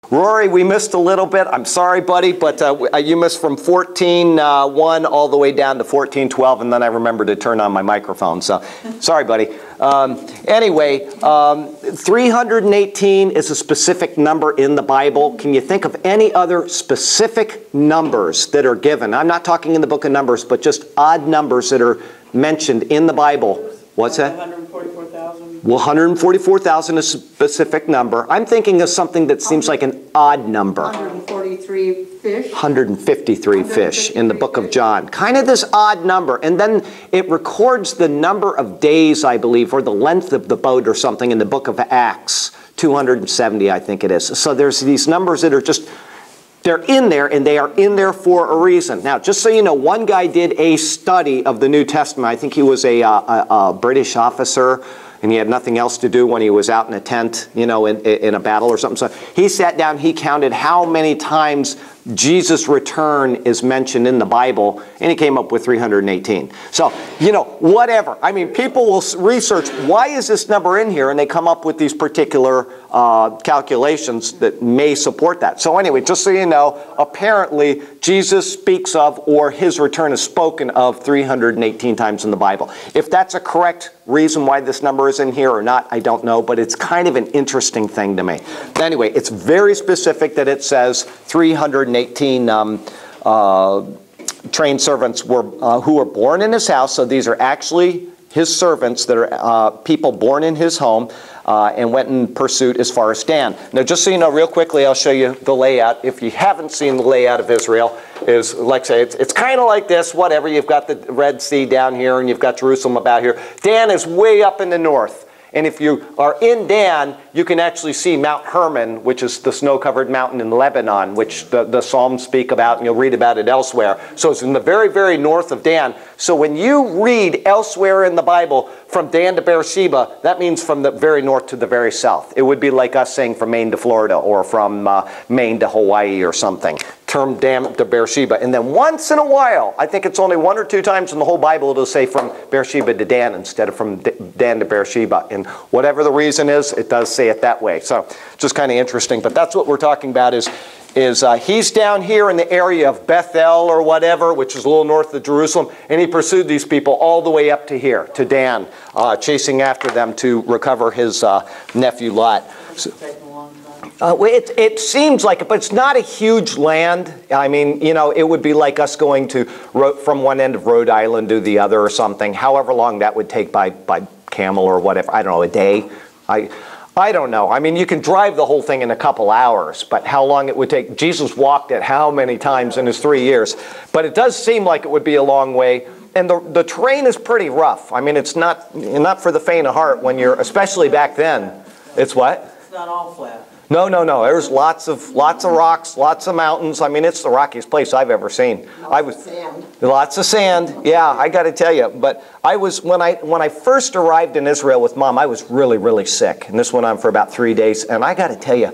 Rory, we missed a little bit. I'm sorry, buddy, but you missed from 14:1 all the way down to 14:12, and then I remembered to turn on my microphone. So, sorry, buddy. Anyway, 318 is a specific number in the Bible. Can you think of any other specific numbers that are given? I'm not talking in the book of Numbers, but just odd numbers that are mentioned in the Bible. What's that? 144,000. Well, 144,000 is a specific number. I'm thinking of something that seems like an odd number. 143 fish. 153 fish in the book of John. Kind of this odd number. And then it records the number of days, I believe, or the length of the boat or something in the book of Acts. 270, I think it is. So there's these numbers that are just, they're in there, and they are in there for a reason. Now, just so you know, one guy did a study of the New Testament. I think he was a British officer, and he had nothing else to do when he was out in a tent, you know, in a battle or something. So he sat down, he counted how many times Jesus' return is mentioned in the Bible, and he came up with 318. So, you know, whatever. I mean, people will research, why is this number in here? And they come up with these particular calculations that may support that. So anyway, just so you know, apparently Jesus speaks of, or his return is spoken of 318 times in the Bible. If that's a correct reason why this number is in here or not, I don't know, but it's kind of an interesting thing to me. Anyway, it's very specific that it says 318 trained servants who were born in his house. So these are actually his servants that are people born in his home and went in pursuit as far as Dan. Now, just so you know, real quickly, I'll show you the layout. If you haven't seen the layout of Israel, is like I say, it's kind of like this, whatever. You've got the Red Sea down here, and you've got Jerusalem about here. Dan is way up in the north. And if you are in Dan, you can actually see Mount Hermon, which is the snow-covered mountain in Lebanon, which the Psalms speak about, and you'll read about it elsewhere. So it's in the very, very north of Dan. So when you read elsewhere in the Bible, from Dan to Beersheba, that means from the very north to the very south. It would be like us saying from Maine to Florida, or from Maine to Hawaii or something. Term Dan to Beersheba. And then once in a while, I think it's only 1 or 2 times in the whole Bible, it'll say from Beersheba to Dan instead of from Dan to Beersheba. And whatever the reason is, it does say it that way. So just kind of interesting. But that's what we're talking about is he's down here in the area of Bethel or whatever, which is a little north of Jerusalem, and he pursued these people all the way up to here, to Dan, chasing after them to recover his nephew Lot. So, it seems like it, but it's not a huge land. I mean, you know, it would be like us going from one end of Rhode Island to the other or something, however long that would take by camel or whatever. I don't know, a day. I don't know. I mean, you can drive the whole thing in a couple hours, but how long it would take. Jesus walked it how many times in his 3 years? But it does seem like it would be a long way. And the terrain is pretty rough. I mean, it's not for the faint of heart when you're, especially back then. It's what? It's not all flat. No. There's lots of rocks, lots of mountains. I mean, it's the rockiest place I've ever seen. Lots of sand. Yeah, I got to tell you. But when I first arrived in Israel with Mom, I was really, really sick, and this went on for about 3 days. And I got to tell you,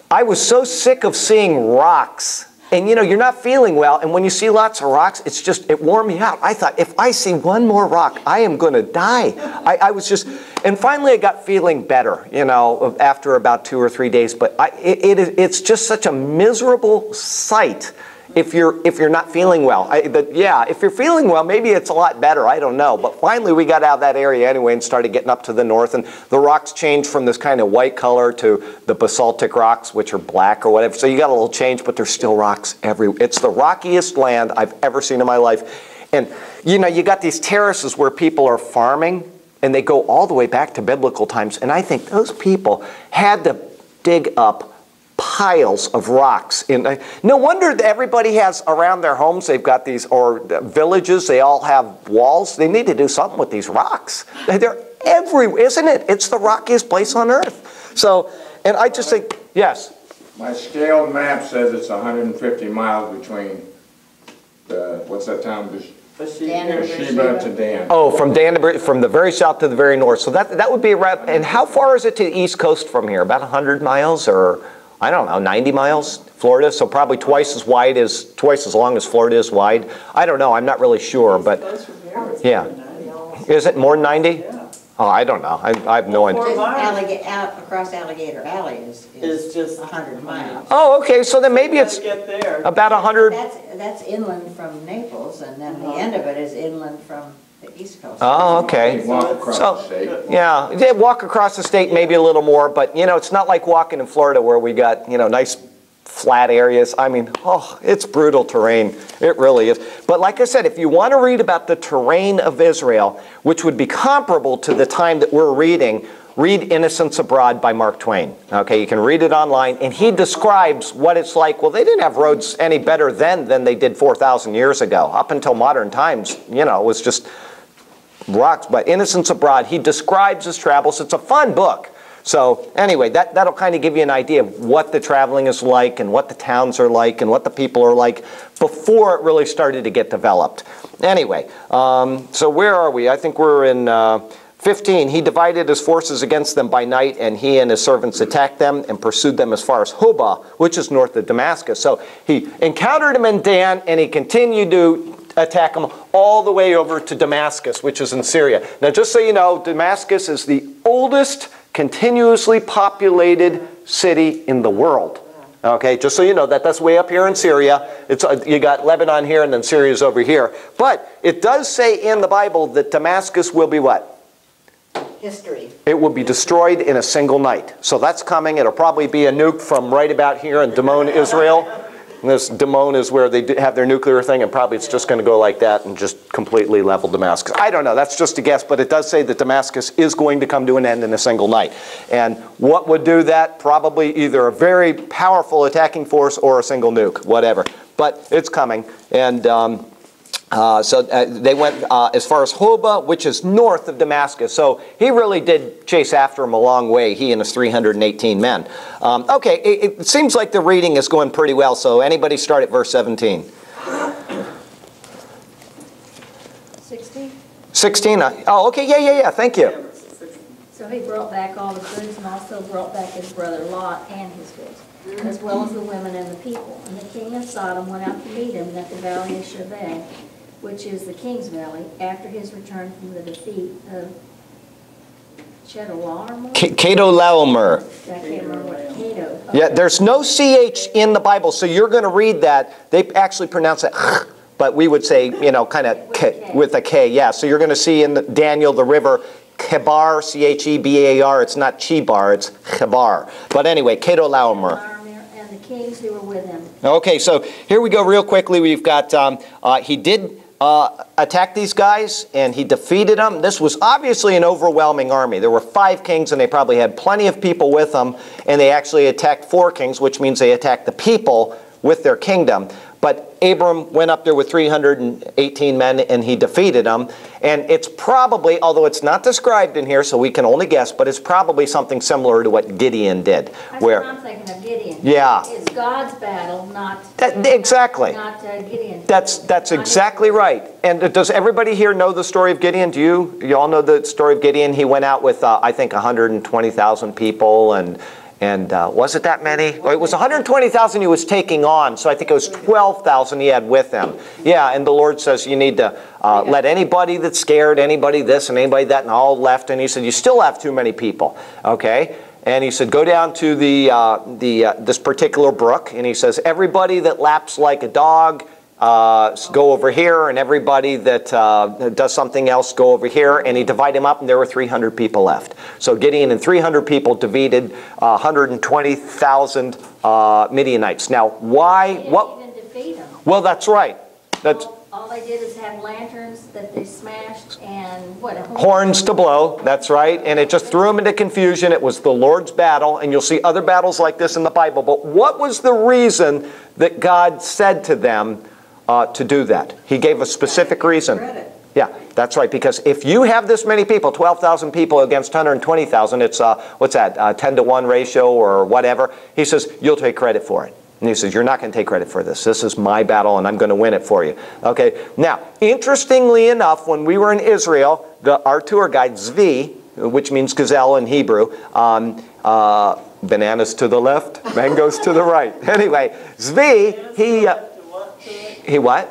I was so sick of seeing rocks. And you know, you're not feeling well, and when you see lots of rocks, it wore me out. I thought, if I see one more rock, I am going to die. I was just, and finally I got feeling better, you know, after about 2 or 3 days. But it's just such a miserable sight if you're not feeling well. If you're feeling well, maybe it's a lot better. I don't know. But finally we got out of that area anyway and started getting up to the north, and the rocks changed from this kind of white color to the basaltic rocks, which are black or whatever. So you got a little change, but there's still rocks everywhere. It's the rockiest land I've ever seen in my life. And you know, you got these terraces where people are farming, and they go all the way back to biblical times. And I think those people had to dig up piles of rocks. No wonder that everybody has around their homes, they've got these, or villages, they all have walls. They need to do something with these rocks. They're everywhere, isn't it? It's the rockiest place on earth. So, and I just think, yes? My scaled map says it's 150 miles between what's that town? Beersheba to Dan. Oh, from the very south to the very north. So that would be around, and how far is it to the east coast from here? About 100 miles, or I don't know, 90 miles, Florida, so probably twice as long as Florida is wide. I don't know, I'm not really sure, but yeah. Is it more than 90? Oh, I don't know. I have no idea. Fort Myers Out across Alligator Alley is just 100 miles. Oh, okay, so then maybe it's Get there. about 100. That's inland from Naples, and then the end of it is inland from the East Coast. Oh, okay. You walk across So- the state. Yeah, they walk across the state maybe a little more, but you know, it's not like walking in Florida where we got, you know, nice flat areas. I mean, oh, it's brutal terrain. It really is. But like I said, if you want to read about the terrain of Israel, which would be comparable to the time that we're reading, read Innocents Abroad by Mark Twain. Okay, you can read it online, and he describes what it's like. Well, they didn't have roads any better then than they did 4,000 years ago. Up until modern times, you know, it was just rocks. But Innocents Abroad, he describes his travels. It's a fun book. So anyway, that'll kind of give you an idea of what the traveling is like and what the towns are like and what the people are like before it really started to get developed. Anyway, so where are we? I think we're in 15. He divided his forces against them by night, and he and his servants attacked them and pursued them as far as Hobah, which is north of Damascus. So he encountered them in Dan, and he continued to attack them all the way over to Damascus, which is in Syria. Now, just so you know, Damascus is the oldest continuously populated city in the world. Okay, just so you know, that's way up here in Syria. It's, you got Lebanon here, and then Syria's over here. But it does say in the Bible that Damascus will be what? History. It will be destroyed in a single night. So that's coming. It'll probably be a nuke from right about here in Damon, Israel. And this Damon is where they have their nuclear thing, and probably it's just going to go like that and just completely level Damascus. I don't know. That's just a guess, but it does say that Damascus is going to come to an end in a single night. And what would do that? Probably either a very powerful attacking force or a single nuke, whatever. But it's coming. And so they went as far as Hobah, which is north of Damascus. So he really did chase after him a long way, he and his 318 men. Okay, it seems like the reading is going pretty well. So anybody start at verse 17. 16? 16? Oh, okay, yeah, thank you. So he brought back all the goods and also brought back his brother Lot and his goods, as well as the women and the people. And the king of Sodom went out to meet him at the valley of Shaveh, which is the king's valley, after his return from the defeat of Chedorlaomer. Chedorlaomer. I can't remember what Cato. Yeah, there's no CH in the Bible, so you're going to read that. They actually pronounce it, but we would say, you know, kind of with a K. Yeah, so you're going to see in Daniel the river Chebar, C-H-E-B-A-R. It's not Chebar, it's Chebar. But anyway, Chedorlaomer. And the kings who were with him. Okay, so here we go real quickly. We've got, he did attack these guys, and he defeated them. This was obviously an overwhelming army. There were 5 kings, and they probably had plenty of people with them, and they actually attacked 4 kings, which means they attacked the people with their kingdom. But Abram went up there with 318 men, and he defeated them. And it's probably, although it's not described in here, so we can only guess, but it's probably something similar to what Gideon did. That's what I'm thinking of, Gideon. Yeah. It's God's battle, not exactly. Not Gideon's. That's exactly right. And does everybody here know the story of Gideon? Do you all know the story of Gideon? He went out with, I think, 120,000 people, and was it that many? Well, it was 120,000 he was taking on, so I think it was 12,000 he had with him. Yeah, and the Lord says you need to let anybody that's scared, anybody this and anybody that, and all left. And he said, you still have too many people, okay? And he said, go down to this particular brook, and he says, everybody that laps like a dog, go over here, and everybody that does something else, go over here. And he divided them up, and there were 300 people left. So Gideon and 300 people defeated 120,000 Midianites. Now, why? They didn't even defeat them. Well, that's right. That's All they did is have lanterns that they smashed and what? horns to blow. That's right. And it just threw them into confusion. It was the Lord's battle, and you'll see other battles like this in the Bible. But what was the reason that God said to them to do that? He gave a specific reason. Yeah, that's right. Because if you have this many people, 12,000 people against 120,000, it's, what's that, 10-to-1 ratio or whatever. He says, you'll take credit for it. And he says, you're not going to take credit for this. This is my battle, and I'm going to win it for you. Okay. Now, interestingly enough, when we were in Israel, our tour guide, Zvi, which means gazelle in Hebrew, bananas to the left, mangoes to the right. Anyway, Zvi, he what?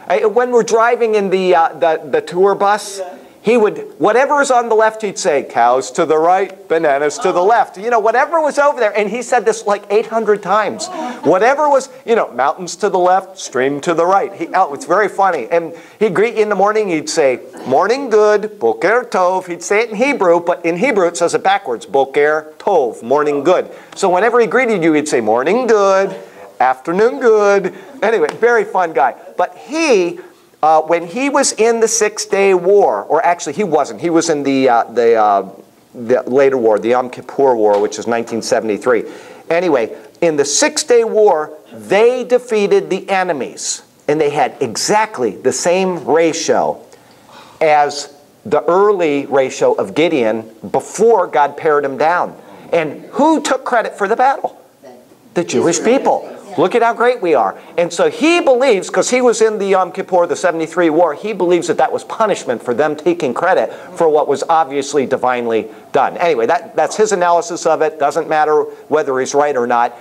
When we're driving in the tour bus, he would, whatever is on the left, he'd say, cows to the right, bananas to the left. You know, whatever was over there. And he said this like 800 times. Whatever was, you know, mountains to the left, stream to the right. It's very funny. And he'd greet you in the morning. He'd say, morning good, boker tov. He'd say it in Hebrew, but in Hebrew it says it backwards, boker tov, morning good. So whenever he greeted you, he'd say, morning good, afternoon good. Anyway, very fun guy. But he... when he was in the Six-Day War, or actually he wasn't, he was in the later war, the Yom Kippur War, which is 1973. Anyway, in the Six-Day War, they defeated the enemies, and they had exactly the same ratio as the early ratio of Gideon before God pared him down. And who took credit for the battle? The Jewish people. Look at how great we are. And so he believes, because he was in the Yom Kippur, the 73 war, he believes that that was punishment for them taking credit for what was obviously divinely done. Anyway, that's his analysis of it. Doesn't matter whether he's right or not.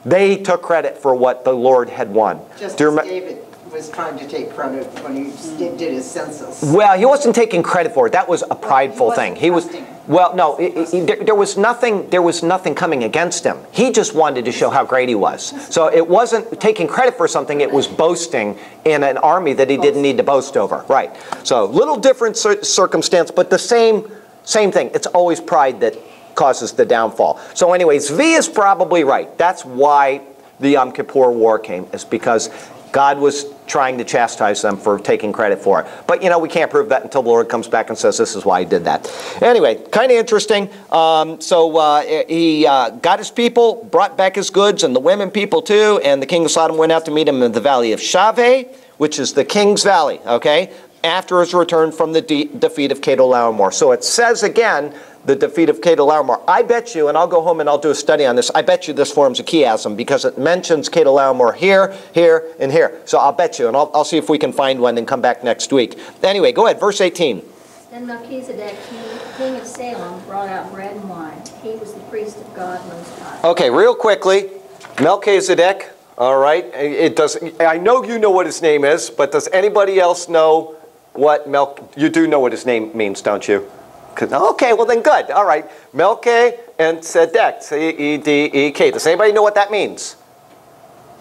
They took credit for what the Lord had won. Just as David was trying to take credit when he did his census. Well, he wasn't taking credit for it. That was a prideful thing. He was. Well, no, there was nothing coming against him. He just wanted to show how great he was. So it wasn't taking credit for something, it was boasting in an army that he didn't need to boast over. Right. So little different circumstance, but the same thing. It's always pride that causes the downfall. So anyways, V is probably right. That's why the Yom Kippur War came, is because God was trying to chastise them for taking credit for it. But, you know, we can't prove that until the Lord comes back and says this is why he did that. Anyway, kind of interesting. He got his people, brought back his goods, and the women people too, and the king of Sodom went out to meet him in the valley of Shaveh, which is the king's valley, okay, after his return from the defeat of Chedorlaomer. So it says again, the defeat of Chedorlaomer. I bet you, and I'll go home and I'll do a study on this, I bet you this forms a chiasm because it mentions Chedorlaomer here, here, and here. So I'll bet you, and I'll see if we can find one and come back next week. Anyway, go ahead, verse 18. Then Melchizedek, king of Salem, brought out bread and wine. He was the priest of God Most High. Okay, real quickly, Melchizedek, all right, I know you know what his name is, but does anybody else know what you do know what his name means, don't you? Okay, well then good. All right. Melche and Tzedek. C-E-D-E-K. Does anybody know what that means?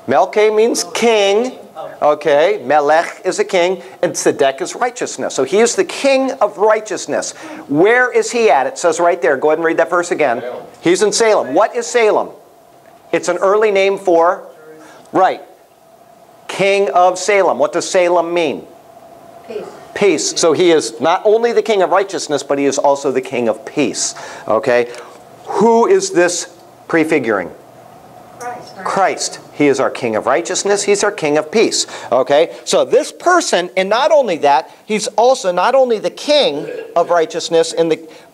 Melche means king. Okay. Melech is a king. And Tzedek is righteousness. So he is the king of righteousness. Where is he at? It says right there. Go ahead and read that verse again. He's in Salem. What is Salem? It's an early name for? Right. King of Salem. What does Salem mean? Peace. Peace. So he is not only the king of righteousness, but he is also the king of peace. Okay? Who is this prefiguring? Christ. Christ. He is our king of righteousness. He's our king of peace. Okay? So this person, and not only that, he's also not only the king of righteousness,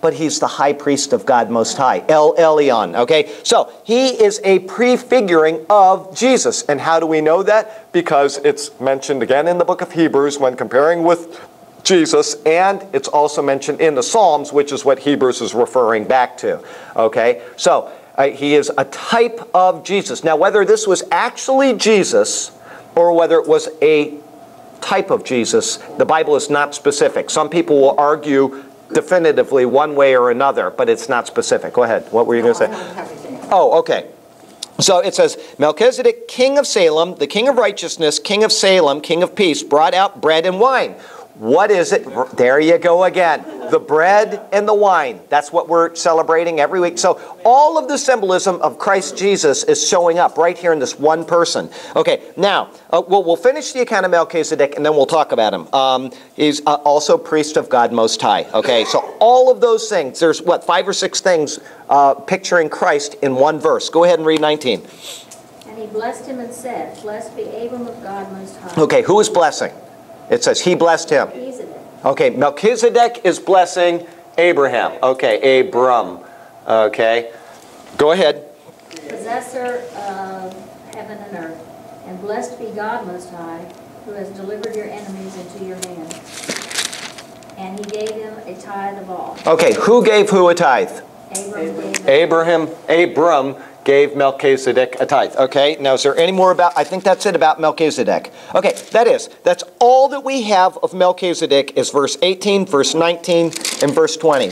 but he's the high priest of God Most High. El Elyon. Okay? So he is a prefiguring of Jesus. And how do we know that? Because it's mentioned again in the book of Hebrews when comparing with Jesus, and it's also mentioned in the Psalms, which is what Hebrews is referring back to. Okay? So he is a type of Jesus. Now, whether this was actually Jesus or whether it was a type of Jesus, the Bible is not specific. Some people will argue definitively one way or another, but it's not specific. Go ahead. What were you going to say? Oh, okay. So it says, Melchizedek, king of Salem, the king of righteousness, king of Salem, king of peace, brought out bread and wine. What is it? There you go again. The bread and the wine. That's what we're celebrating every week. So all of the symbolism of Christ Jesus is showing up right here in this one person. Okay, now, we'll finish the account of Melchizedek and then we'll talk about him. He's also priest of God Most High. Okay, so all of those things, there's what, 5 or 6 things picturing Christ in one verse. Go ahead and read 19. And he blessed him and said, Blessed be Abram of God Most High. Okay, who is blessing? It says he blessed him. Melchizedek. Okay, Melchizedek is blessing Abraham. Okay, Abram. Okay, go ahead. Possessor of heaven and earth. And blessed be God Most High, who has delivered your enemies into your hand. And he gave him a tithe of all. Okay, who gave who a tithe? Abram gave Melchizedek a tithe. Okay, now is there any more about, I think that's it about Melchizedek. Okay, that's all all that we have of Melchizedek is verse 18, verse 19, and verse 20.